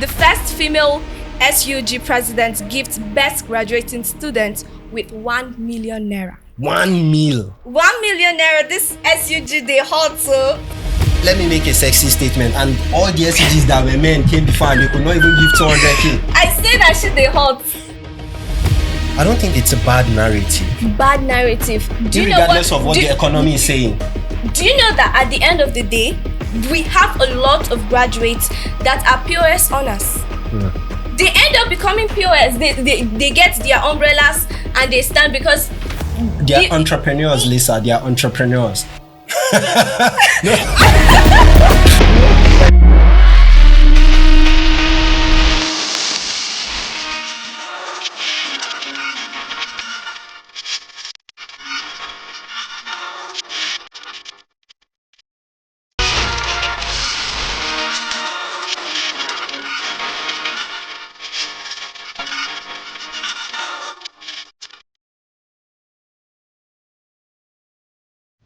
The first female SUG president gifts best graduating student with 1 million naira. 1 mil. 1 million naira. This SUG they hot so. Let me make a sexy statement. And all the SUGs that were men came before and they could not even give 200k. I say that shit they hot. I don't think it's a bad narrative. Bad narrative. Regardless of what the economy is saying. Do you know that at the end of the day, we have a lot of graduates that are POS honors? Yeah. They end up becoming POS. They get their umbrellas and they stand because they are entrepreneurs, Lisa. They are entrepreneurs.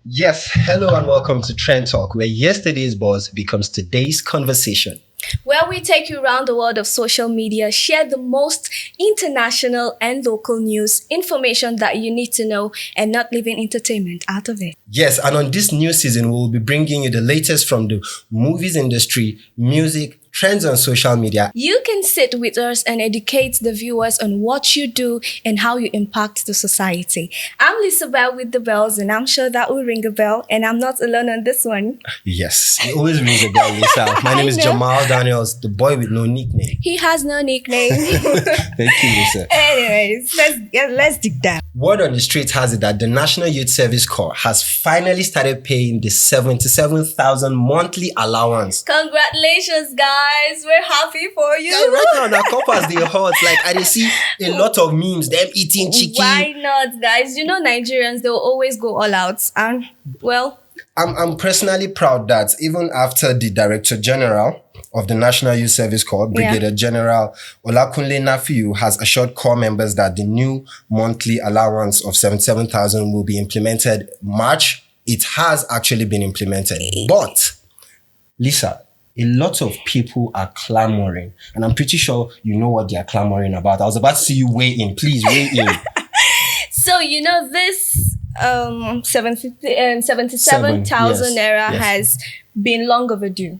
Yes, hello and welcome to Trend Talk, where yesterday's buzz becomes today's conversation. Where we take you around the world of social media, share the most international and local news, information that you need to know, and not leaving entertainment out of it. Yes, and on this new season, we'll be bringing you the latest from the movies industry, music, trends on social media. You can sit with us and educate the viewers on what you do and how you impact the society. I'm Lisa Bell with the bells, and I'm sure that will ring a bell, and I'm not alone on this one. Yes, it always rings a bell, Lisa. My name is Jamal Daniels, the boy with no nickname. He has no nickname. Thank you, Lisa. Anyways, let's dig down. Word on the street has it that the National Youth Service Corps has finally started paying the 77,000 monthly allowance. Congratulations, guys. We're happy for you. Yeah, right now, the compass they hot. Like I see a lot of memes, them eating chicken. Why not, guys? You know Nigerians, they'll always go all out. And well, I'm personally proud that even after the Director General of the National Youth Service Corps, Brigadier General Olakunle Nafiu, has assured corps members that the new monthly allowance of 77,000 will be implemented March. It has actually been implemented. But, Lisa, a lot of people are clamoring, and I'm pretty sure you know what they are clamoring about. I was about to see you weigh in. Please weigh in. So, you know, this 77,000 naira has been long overdue.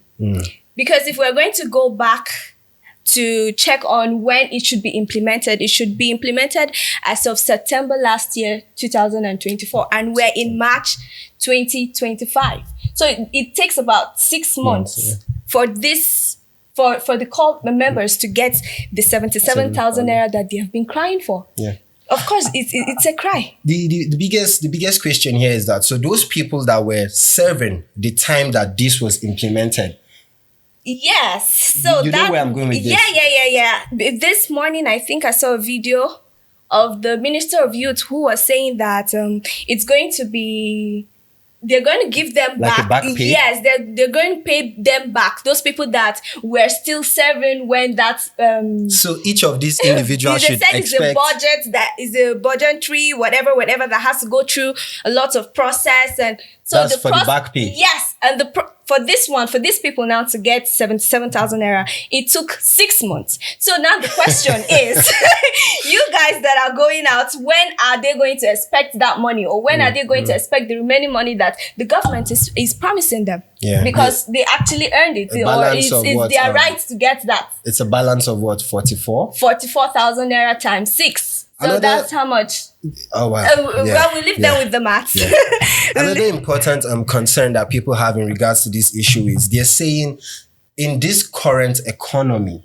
Because if we're going to go back to check on when it should be implemented, it should be implemented as of September last year, 2024. And we're in March 2025. So it takes about 6 months for this, for the corps members to get the 77,000 naira that they have been crying for. Yeah. Of course, it's a cry. The biggest question here is that, so those people that were serving the time that this was implemented. Yes. So you know where I'm going with this? Yeah. This morning, I think I saw a video of the Minister of Youth who was saying that it's going to be, they're going to give them like back. A back pay? Yes, they're going to pay them back. Those people that were still serving when that. So each of these individuals should expect. It's a budget that is a budgetary, whatever that has to go through a lot of process, and so that's for the back pay. Yes, and for these people now to get 77,000 naira, it took 6 months. So now the question is, you guys that are going out, when are they going to expect that money, or when are they going to expect the remaining money that the government is promising them? Yeah, because they actually earned it, or it's their right to get that. It's a balance of what, 44,000 naira times 6. So that's how much. Oh wow! Well, we leave them with the maths. Yeah. Another important concern that people have in regards to this issue is they're saying in this current economy,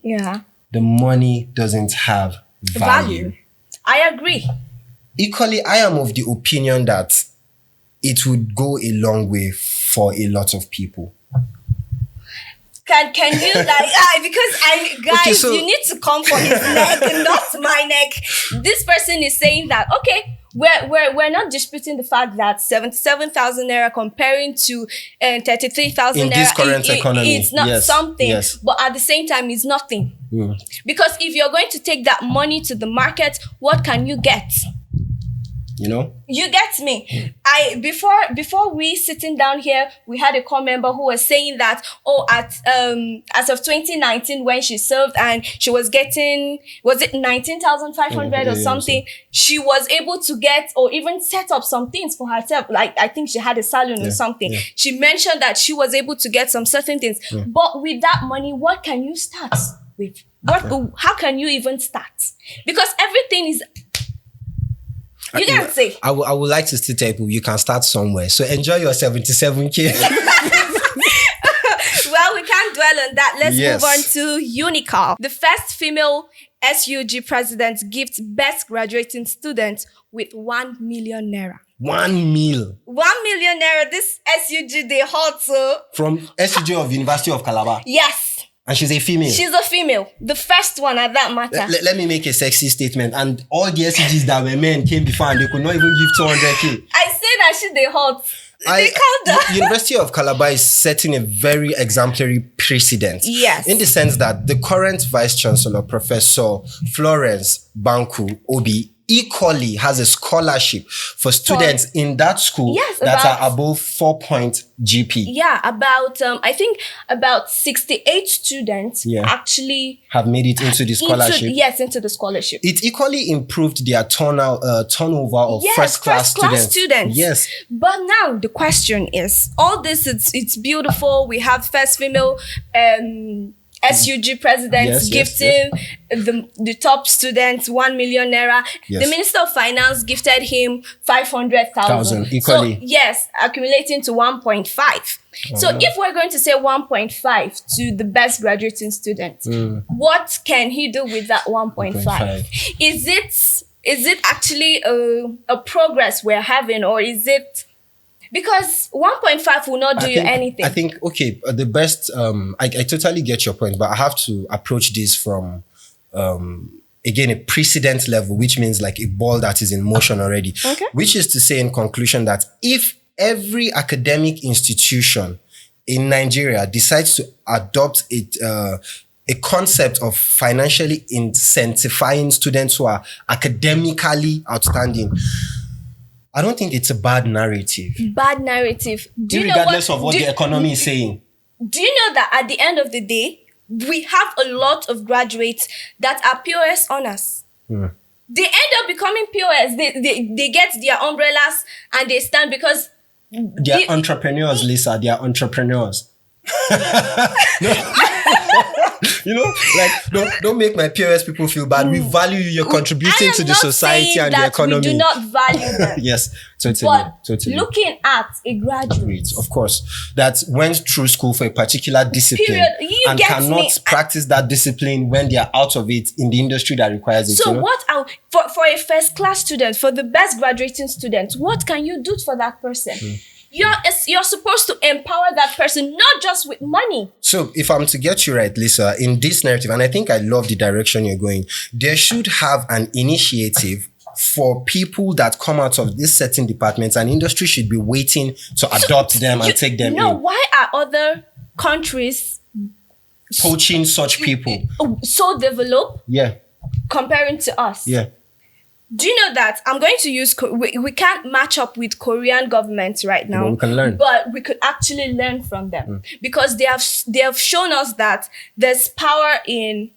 the money doesn't have value. I agree. Equally, I am of the opinion that it would go a long way for a lot of people. Can you because guys, you need to come for his neck and not my neck. This person is saying that we're not disputing the fact that 77,000 naira comparing to 33,000 naira in this current economy, it's not something, but at the same time it's nothing. Because if you're going to take that money to the market, what can you get? You get me? Before we sitting down here, we had a core member who was saying that, as of 2019, when she served and she was getting, was it 19,500 or something? She was able to get or even set up some things for herself. Like, I think she had a salon or something. Yeah. She mentioned that she was able to get some certain things. Yeah. But with that money, what can you start with? How can you even start? Because everything is... You can't say. I would like to still tell people you can start somewhere. So enjoy your 77K. Well, we can't dwell on that. Let's move on to Unical. The first female SUG president gifts best graduating student with 1 million naira. 1 mil. 1 million naira. This SUG, they hot, so. From SUG of University of Calabar. Yes. And she's a female. She's a female. The first one at that matter. Let me make a sexy statement. And all the SUGs that were men came before and they could not even give 200K. I say that shit, they hot. They count University of Calabar is setting a very exemplary precedent. Yes. In the sense that the current Vice Chancellor, Professor Florence Banku Obi, equally has a scholarship for students in that school that are above 4-point GP. Yeah, I think about 68 students actually have made it into the scholarship. Into the scholarship. It equally improved their turnover of first-class students. Yes. But now the question is, all this, it's beautiful. We have first female SUG presidents gifting the top students 1 million naira. Yes. The Minister of Finance gifted him 500,000. Equally. So, accumulating to 1.5. So if we're going to say 1.5 to the best graduating student, what can he do with that 1.5? Is it actually a progress we're having, or is it... Because 1.5 will not do you anything. I think, the best, I totally get your point, but I have to approach this from, again, a precedent level, which means like a ball that is in motion already. Okay. Which is to say, in conclusion, that if every academic institution in Nigeria decides to adopt a concept of financially incentivizing students who are academically outstanding, I don't think it's a bad narrative. Bad narrative. Regardless of what the economy is saying. Do you know that at the end of the day, we have a lot of graduates that are POS honors? They end up becoming POS. They get their umbrellas and they stand because... They are entrepreneurs, Lisa. They are entrepreneurs. Don't make my POS people feel bad. We value you. You're contributing to the society and the economy. We do not value them. Yes, totally. Looking at a graduate, of course, that went through school for a particular discipline and cannot practice that discipline when they are out of it in the industry that requires it. So for a first class student, for the best graduating student, what can you do for that person? You're supposed to empower that person, not just with money. So if I'm to get you right, Lisa, in this narrative, and I think I love the direction you're going, there should have an initiative for people that come out of these certain departments, and industry should be waiting to adopt them and take them in. Why are other countries poaching such people? So developed? Yeah. Comparing to us? Yeah. Do you know that I'm going to use... We can't match up with Korean governments right now. But we can learn. But we could actually learn from them. Because they have shown us that there's power in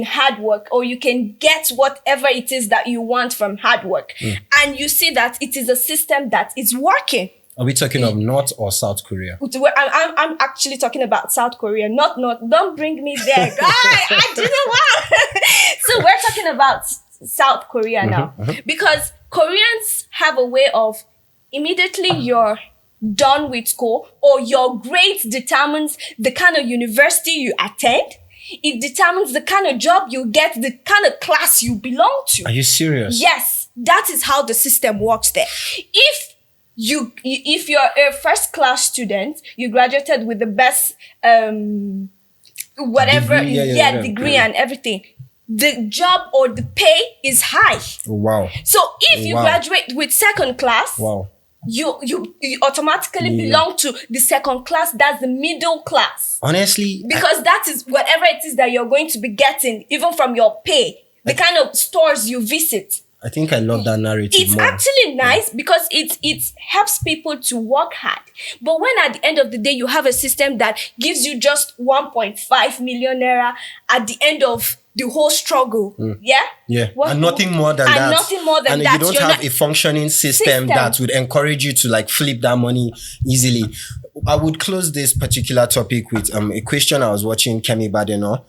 hard work, or you can get whatever it is that you want from hard work. And you see that it is a system that is working. Are we talking of North or South Korea? I'm actually talking about South Korea, not North. Don't bring me there. I didn't want. So we're talking about South Korea now. Because Koreans have a way of immediately you're done with school, or your grades determines the kind of university you attend. It determines the kind of job you get, the kind of class you belong to. Are you serious? Yes. That is how the system works there. If you're a first class student, you graduated with the best degree and everything, the job or the pay is high. Wow. So if you graduate with second class, you automatically belong to the second class. That's the middle class. Honestly, because that is whatever it is that you're going to be getting, even from your pay, the kind of stores you visit. I think I love that narrative it's more. actually nice because it helps people to work hard. But when at the end of the day, you have a system that gives you just 1.5 million naira at the end of the whole struggle. Yeah? And nothing more than that. Nothing more than and that. And you don't have a functioning system that would encourage you to like flip that money easily. I would close this particular topic with a question. I was watching Kemi Badenoch,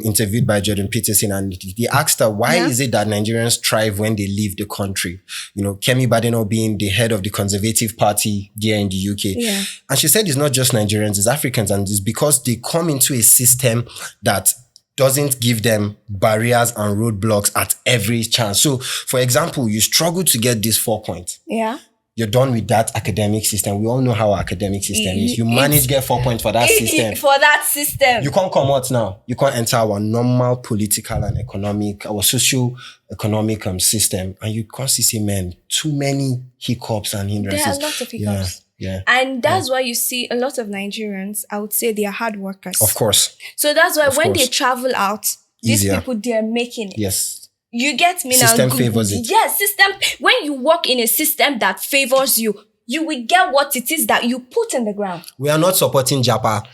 interviewed by Jordan Peterson, and he asked her, why is it that Nigerians thrive when they leave the country? You know, Kemi Badenoch being the head of the Conservative Party there in the UK. Yeah. And she said it's not just Nigerians, it's Africans, and it's because they come into a system that doesn't give them barriers and roadblocks at every chance. So, for example, you struggle to get this 4 points. Yeah. You're done with that academic system. We all know how our academic system is. You manage to get 4 points for that system. For that system. You can't come out now. You can't enter our normal political and economic, our socio-economic system. And you constantly see, man, too many hiccups and hindrances. There are a lot of hiccups. Yeah. And that's why you see a lot of Nigerians, I would say they are hard workers. Of course. So that's why when they travel out, these Easier. people, they're making it. Yes. You get me now? System favors it. Yes, system. When you work in a system that favors you, you will get what it is that you put in the ground. We are not supporting Japa.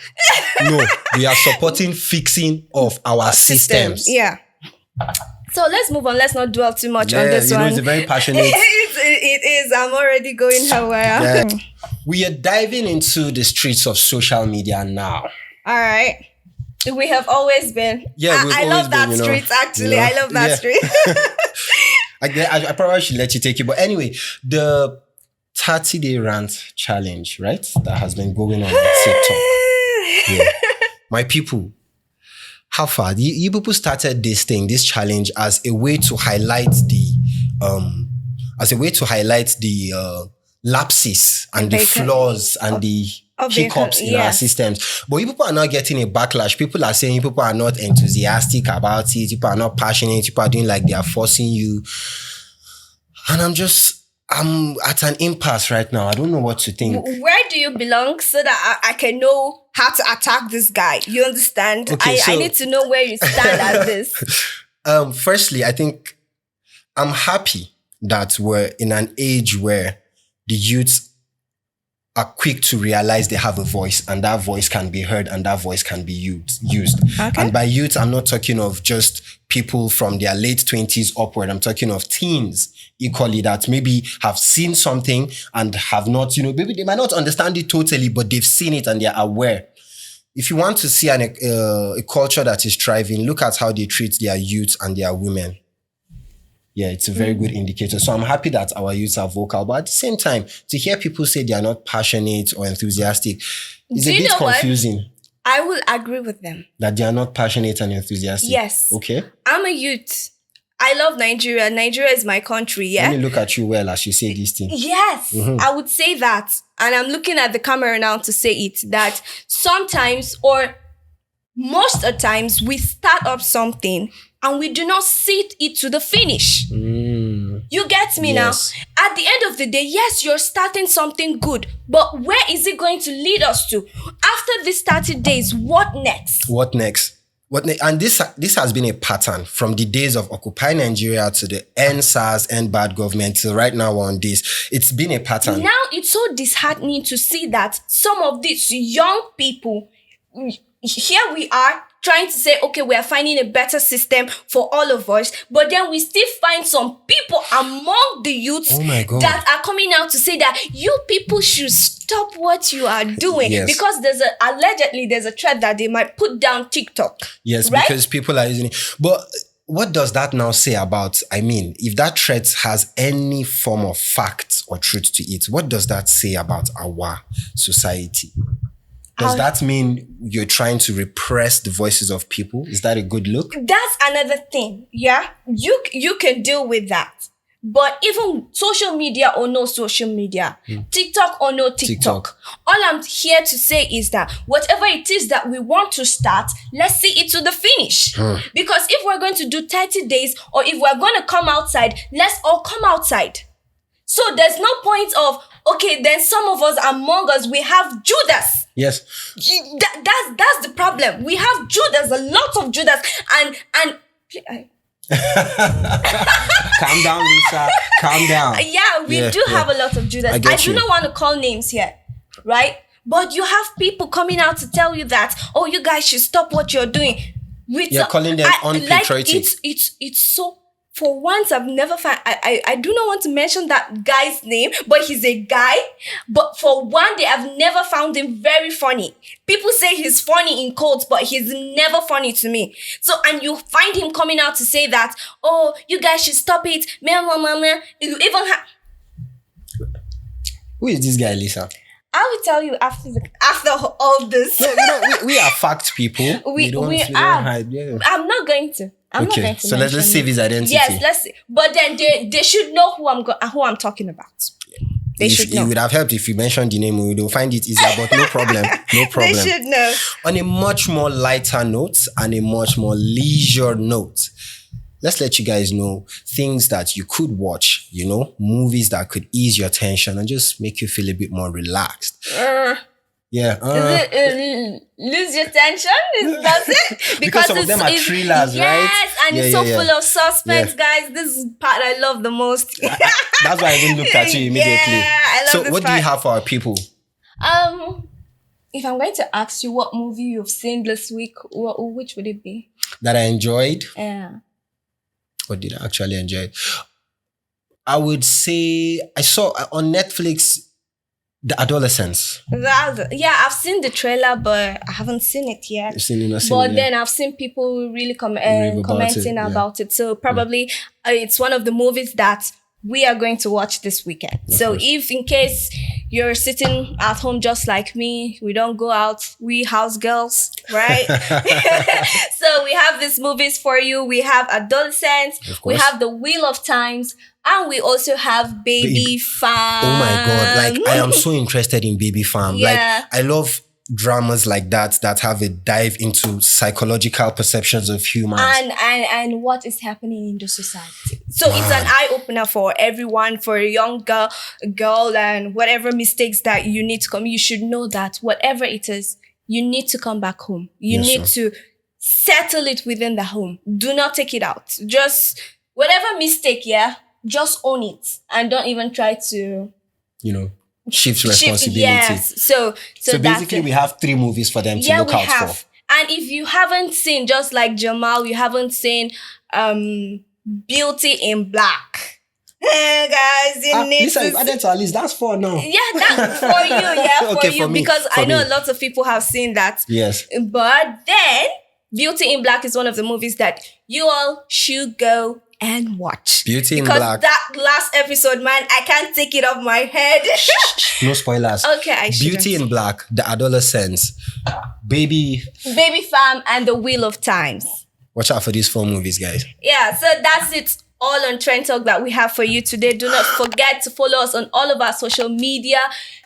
No, we are supporting fixing of our systems. Yeah. So let's move on. Let's not dwell too much on this one. It's a very passionate. It is. I'm already going somewhere. Yeah. We are diving into the streets of social media now. All right. We have always been. Yeah, I love that street, actually. I love that street. I probably should let you take it. But anyway, the 30-day rant challenge, right? That has been going on TikTok. Yeah. My people, how far? You people started this challenge as a way to highlight the lapses and the flaws and the hiccups in our systems. But people are not getting a backlash. People are saying people are not enthusiastic about it. People are not passionate. People are doing like they are forcing you. And I'm at an impasse right now. I don't know what to think. Where do you belong so that I can know how to attack this guy? You understand? Okay, I need to know where you stand at this. Firstly, I think I'm happy that we're in an age where the youths are quick to realize they have a voice, and that voice can be heard and that voice can be used. Okay. And by youth, I'm not talking of just people from their late 20s upward. I'm talking of teens equally that maybe have seen something and have not, maybe they might not understand it totally, but they've seen it and they're aware. If you want to see a culture that is thriving, look at how they treat their youth and their women. Yeah, it's a very good indicator. So I'm happy that our youths are vocal. But at the same time, to hear people say they are not passionate or enthusiastic is a bit confusing. What? I will agree with them. That they are not passionate and enthusiastic? Yes. Okay. I'm a youth. I love Nigeria. Nigeria is my country, yeah? Let me look at you well as you say these things. Yes, I would say that. And I'm looking at the camera now to say it, that sometimes or most of the times we start up something and we do not see it to the finish. You get me now? At the end of the day, yes, you're starting something good, but where is it going to lead us to? After these 30 days, what next? What next? And this has been a pattern from the days of Occupy Nigeria to the end SARS, end bad government till right now on this. It's been a pattern. Now it's so disheartening to see that some of these young people, here we are trying to say, okay, we are finding a better system for all of us, but then we still find some people among the youths that are coming out to say that you people should stop what you are doing because allegedly there's a threat that they might put down TikTok. Yes, right? Because people are using it. But what does that now say about, if that threat has any form of fact or truth to it, what does that say about our society? Does that mean you're trying to repress the voices of people? Is that a good look? That's another thing. Yeah. You can deal with that. But even social media or no social media, TikTok or no TikTok, all I'm here to say is that whatever it is that we want to start, let's see it to the finish. Because if we're going to do 30 days or if we're going to come outside, let's all come outside. So there's no point of, okay, then some of us among us, we have Judas. Yes. That's the problem. We have Judas, a lot of Judas. And Calm down, Lisa. Calm down. Yeah, we do have a lot of Judas. I do not want to call names here, right? But you have people coming out to tell you that, oh, you guys should stop what you're doing. You're calling them unpatriotic. Like it's so. For once, I've never found. I do not want to mention that guy's name, but he's a guy. But for one day, I've never found him very funny. People say he's funny in quotes, but he's never funny to me. So, and you find him coming out to say that, oh, you guys should stop it. You even have. Who is this guy, Lisa? I will tell you after all this. No, we are fact people. We don't hide. Yeah. I'm not going to. I'm not going to. So let's save his identity. Yes, let's see. But then they should know who I'm talking about. They should know. It would have helped if you mentioned the name. We would find it easier, but no problem. No problem. They should know. On a much more lighter note and a much more leisure note, let's let you guys know things that you could watch, movies that could ease your tension and just make you feel a bit more relaxed. Lose your tension? That's it? Because some of them are thrillers, right? Yes, and it's so full of suspense, guys. This is part I love the most. That's why I even looked at you immediately. Yeah, I love So what do you have for our people? If I'm going to ask you what movie you've seen this week, which would it be? That I enjoyed? Yeah. What did I actually enjoy? I would say I saw on Netflix The Adolescents. I've seen the trailer, but I haven't seen it yet. Then I've seen people really commenting about it. So probably it's one of the movies that we are going to watch this weekend. So if in case you're sitting at home just like me, we don't go out, we house girls, right? So we have these movies for you. We have Adolescents, we have The Wheel of Times, and we also have Baby Farm. Oh my God. Like, I am so interested in Baby Farm. Yeah. Like, I love dramas like that have a dive into psychological perceptions of humans. And what is happening in the society. So it's an eye-opener for everyone, for a young girl, and whatever mistakes that you need to come. You should know that whatever it is, you need to come back home. You need to settle it within the home. Do not take it out. Just whatever mistake, just own it. And don't even try to... shift responsibility. Yes. So basically we have 3 movies for them to look out for. And if you haven't seen, just like Jamal, you haven't seen Beauty in Black. Hey guys, you need Lisa, you've added to our list. That's 4 now. Yeah, that's for you. For you. Because I know lots of people have seen that. Yes. But then Beauty in Black is one of the movies that you all should go and watch. Beauty in Black. That last episode, man, I can't take it off my head. No spoilers. Okay, I should. Beauty in Black, The Adolescents, Baby Farm, and The Wheel of Times. Watch out for these 4 movies, guys. Yeah, so that's it. All on Trend Talk that we have for you today. Do not forget to follow us on all of our social media,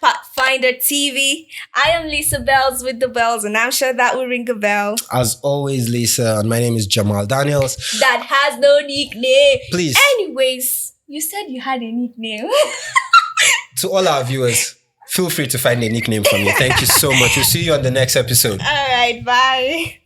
Pathfinder TV. I am Lisa Bells with the bells, and I'm sure that will ring a bell. As always, Lisa, and my name is Jamal Daniels. That has no nickname. Please. Anyways, you said you had a nickname. To all our viewers, feel free to find a nickname for me. Thank you so much. We'll see you on the next episode. All right, bye.